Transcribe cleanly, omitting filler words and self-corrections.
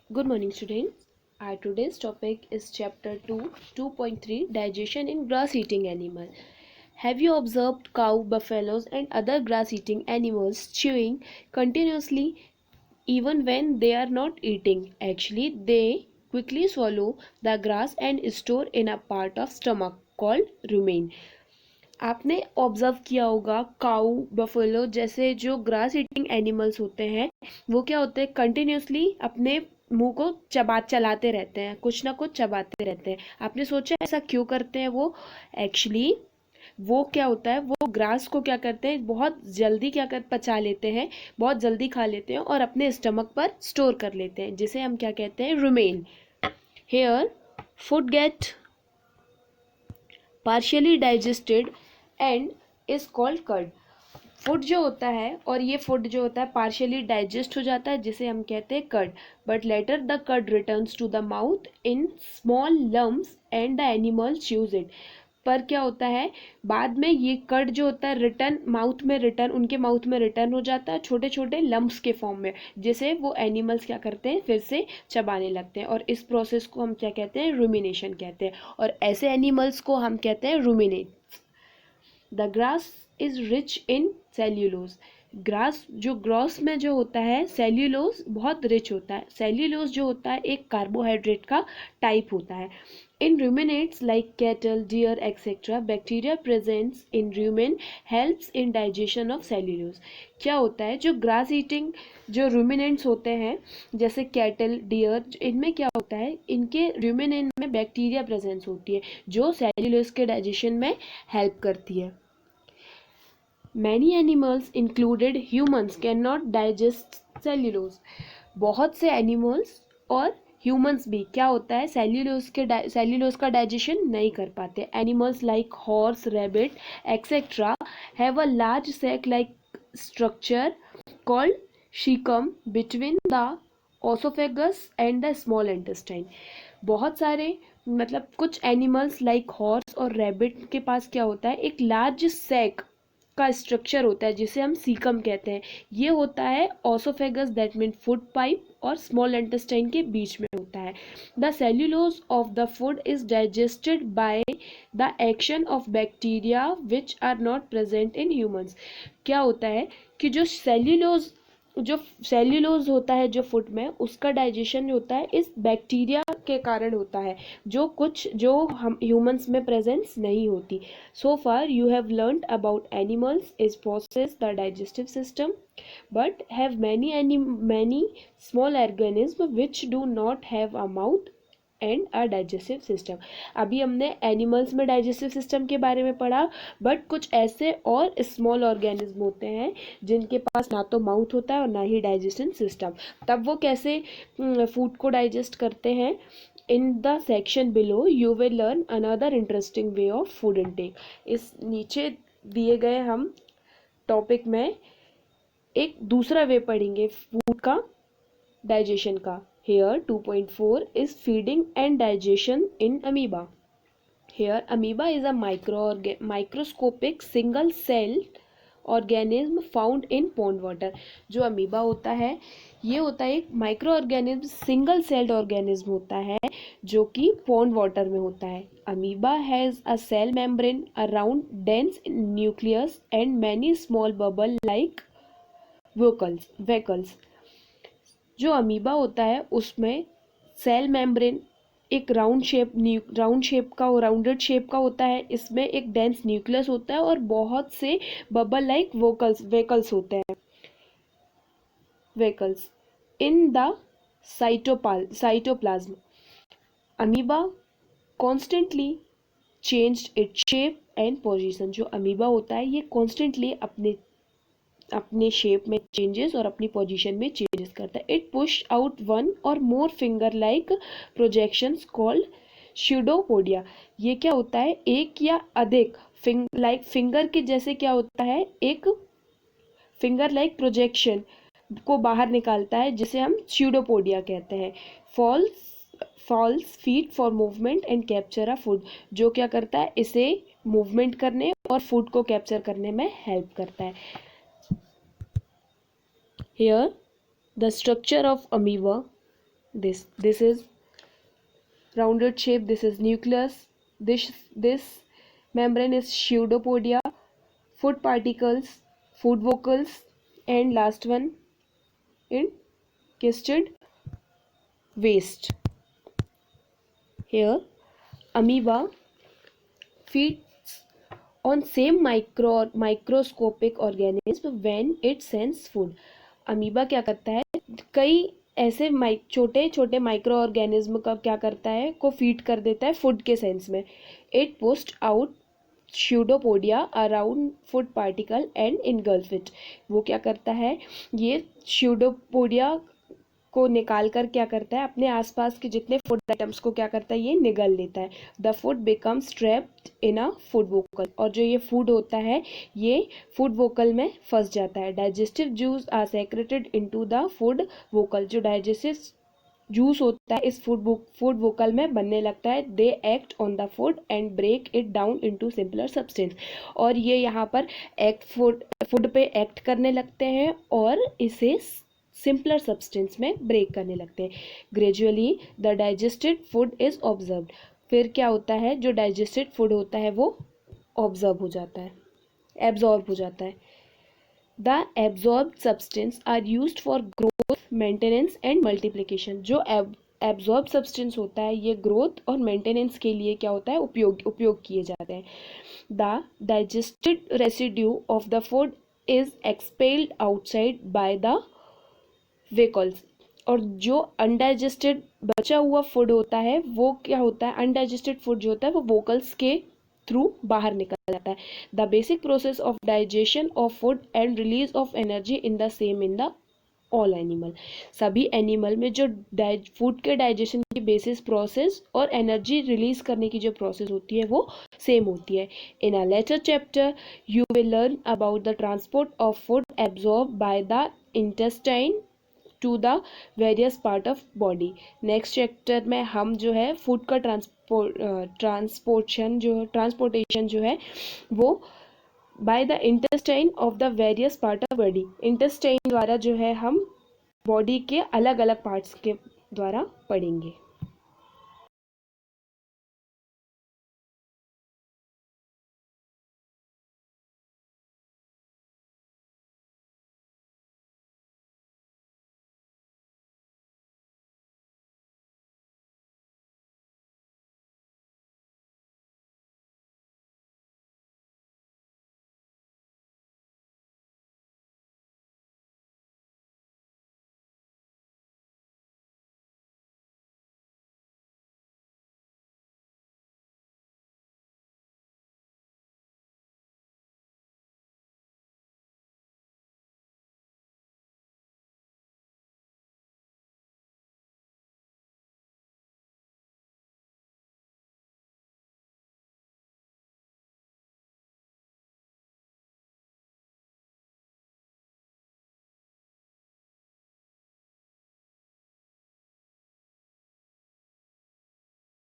Good morning, students. Our today's topic is Chapter 2, 2.3 Digestion in Grass Eating Animal. Have you observed cow, buffaloes, and other grass eating animals chewing continuously even when they are not eating? Actually, they quickly swallow the grass and store in a part of stomach called rumen. आपने observe किया होगा काऊ buffalo जैसे जो grass eating animals होते हैं वो क्या होते हैं कंटिन्यूसली अपने मुंह को चलाते रहते हैं, कुछ ना कुछ चबाते रहते हैं। आपने सोचा ऐसा क्यों करते हैं वो? एक्चुअली वो क्या होता है, वो ग्रास को क्या करते हैं, बहुत जल्दी पचा लेते हैं, बहुत जल्दी खा लेते हैं और अपने स्टमक पर स्टोर कर लेते हैं, जिसे हम क्या कहते हैं, rumen. Here food get partially digested and is called cud. Food जो होता है और ये फूड जो होता है पार्शियली डाइजेस्ट हो जाता है, जिसे हम कहते हैं cud. But later the cud returns to the mouth in small lumps and the animal chews it. पर क्या होता है, बाद में ये कर्ड जो होता है उनके माउथ में रिटर्न हो जाता है छोटे छोटे लम्स के फॉर्म में, जिसे वो एनिमल्स क्या करते हैं, फिर से चबाने लगते हैं। और इस प्रोसेस को हम क्या कहते हैं, रूमिनेशन कहते हैं। और ऐसे एनिमल्स को हम कहते हैं ruminate. The grass is rich in cellulose. Grass जो ग्रॉस में जो होता है सेल्यूलोज बहुत रिच होता है। सेल्यूलोज जो होता है एक कार्बोहाइड्रेट का टाइप होता है। इन ruminates like cattle, deer, etc. bacteria present in rumen helps in digestion of cellulose। क्या होता है, जो ग्रास ईटिंग जो ruminants होते हैं जैसे कैटल, डियर, इनमें क्या होता है, इनके ruminant में बैक्टीरिया प्रेजेंस होती है जो सेल्यूलोज के डाइजेशन में हेल्प करती है। Many animals included humans cannot digest cellulose। बहुत से एनिमल्स और ह्यूमंस भी क्या होता है, सेल्यूलोज का डाइजेशन नहीं कर पाते। Animals like horse, rabbit et cetera have a large sac like structure called caecum between the oesophagus and the small intestine. बहुत सारे मतलब कुछ एनिमल्स लाइक हॉर्स और रैबिट के पास क्या होता है, एक लार्ज सैक का स्ट्रक्चर होता है जिसे हम सीकम कहते हैं। ये होता है oesophagus that mean food pipe और स्मॉल इंटेस्टाइन के बीच में होता है। The cellulose of the food is digested by the action of bacteria which are not present in humans. क्या होता है कि जो सेल्यूलोज होता है जो फूड में, उसका डाइजेशन होता है इस बैक्टीरिया के कारण होता है जो हम ह्यूमंस में प्रेजेंस नहीं होती। So far you have learned about animals is process the digestive system but have many small organisms which do not have a mouth and a digestive system. अभी हमने एनिमल्स में डाइजेस्टिव सिस्टम के बारे में पढ़ा, but कुछ ऐसे और स्मॉल ऑर्गेनिज्म होते हैं जिनके पास ना तो माउथ होता है और ना ही डाइजेशन सिस्टम। तब वो कैसे फूड को डाइजेस्ट करते हैं? In the section below you will learn another interesting way of food intake. इस नीचे दिए गए हम टॉपिक में एक दूसरा वे पढ़ेंगे फूड का डाइजेशन का। Here 2.4 is feeding and digestion in amoeba. Here amoeba is a microscopic single celled organism found in pond water। जो अमीबा होता है ये होता है एक micro organism, single celled organism होता है जो कि पॉन्ड वाटर में होता है। Amoeba has a cell membrane around dense nucleus and many small bubble like vacuoles. जो अमीबा होता है उसमें सेल मेम्ब्रेन एक राउंडेड शेप का होता है। इसमें एक डेंस न्यूक्लियस होता है और बहुत से बबल लाइक वेकल्स होते हैं vehicles in the cytoplasm. Amoeba constantly changed its shape and position. जो अमीबा होता है ये कॉन्स्टेंटली अपने शेप में चेंजेस और अपनी पोजीशन में चेंजेस करता है। इट पुश आउट वन और more finger like projections called pseudopodia. ये क्या होता है, एक या अधिक फिंगर के जैसे क्या होता है, एक फिंगर लाइक प्रोजेक्शन को बाहर निकालता है जिसे हम स्यूडोपोडिया कहते हैं। False feet for movement and capture a food. जो क्या करता है, इसे मूवमेंट करने और फूड को कैप्चर करने में हेल्प करता है। Here, the structure of amoeba This is rounded shape. This is nucleus. This membrane is pseudopodia. Food particles, food vocals, and last one in custard waste. Here amoeba feeds on same microscopic organism when it sends food. Amoeba क्या करता है, कई ऐसे छोटे छोटे micro organism का क्या करता है, को फीड कर देता है फूड के सेंस में. It post out pseudopodia around food particle and engulf it. वो क्या करता है, ये pseudopodia को निकाल कर क्या करता है, अपने आसपास के जितने फूड आइटम्स को क्या करता है, ये निगल लेता है. The food becomes trapped in a food vocal. और जो ये फूड होता है ये फूड वोकल में फंस जाता है. Digestive juice are secreted into the food vacuole. जो डाइजेस्टिव जूस होता है इस फूड वोकल में बनने लगता है. They act on the food and break it down into simpler substance. और ये यहाँ पर फूड पे एक्ट करने लगते हैं और इसे सिंपलर सब्सटेंस में ब्रेक करने लगते हैं. Gradually the digested food is observed. फिर क्या होता है, जो डाइजेस्टेड फूड होता है वो ऑब्जर्व हो जाता है, एब्जॉर्ब हो जाता है. The absorbed substance are used for growth, maintenance and multiplication. जो एब्जॉर्ब सब्सटेंस होता है ये ग्रोथ और मेंटेनेंस के लिए क्या होता है, उपयोग किए जाते हैं. The digested residue of the food is expelled outside by the vehicles. और जो अनडाइजेस्टेड बचा हुआ फूड होता है वो क्या होता है, अनडाइजेस्टेड फूड जो होता है वो वोकल्स के थ्रू बाहर निकल जाता है. The basic process of digestion of food and release of energy in the same in the all animal. सभी एनिमल में जो फूड के डाइजेशन की बेसिस प्रोसेस और एनर्जी रिलीज करने की जो प्रोसेस होती है वो सेम होती है. In a later chapter you will learn about the transport of food absorb by the intestine to the various part of body. Next chapter में हम जो है फूड का ट्रांसपोर्टेशन जो है वो bye the intestine of the various part of body. Intestine द्वारा जो है हम बॉडी के अलग अलग पार्ट्स के द्वारा पढ़ेंगे.